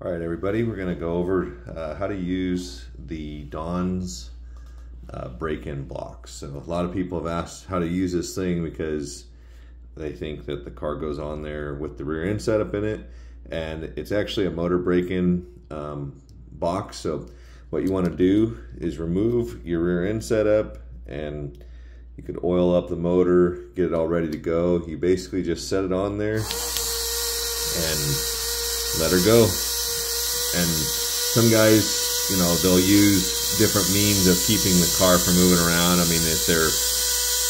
All right, everybody, we're going to go over how to use the Don's break-in blocks. So a lot of people have asked how to use this thing because they think that the car goes on there with the rear end setup in it, and it's actually a motor break-in box. So what you want to do is remove your rear end setup, and you could oil up the motor, get it all ready to go. You basically just set it on there and let her go. And some guys, you know, they'll use different means of keeping the car from moving around. I mean, if they're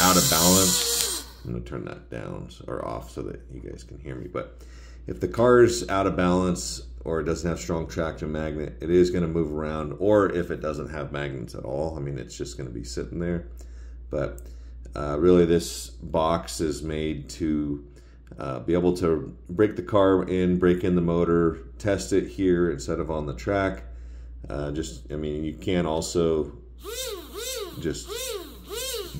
out of balance, I'm gonna turn that down or off so that you guys can hear me. But if the car is out of balance or it doesn't have strong traction magnet, it is gonna move around. Or if it doesn't have magnets at all, I mean, it's just gonna be sitting there. But really, this box is made to be able to break the car in, break in the motor, test it here instead of on the track. I mean, you can also just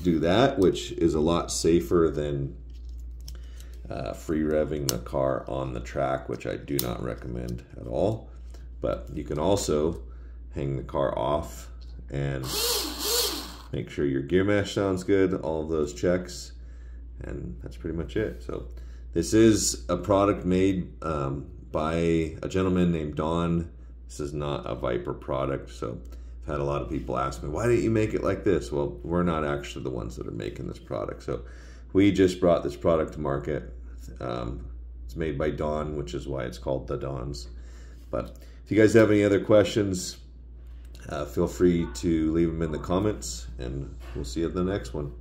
do that, which is a lot safer than free revving the car on the track, which I do not recommend at all. But you can also hang the car off and make sure your gear mesh sounds good, all of those checks, and that's pretty much it. So this is a product made by a gentleman named Don. This is not a Viper product. So I've had a lot of people ask me, why didn't you make it like this? Well, we're not actually the ones that are making this product. So we just brought this product to market. It's made by Don, which is why it's called the Don's. But if you guys have any other questions, feel free to leave them in the comments, and we'll see you at the next one.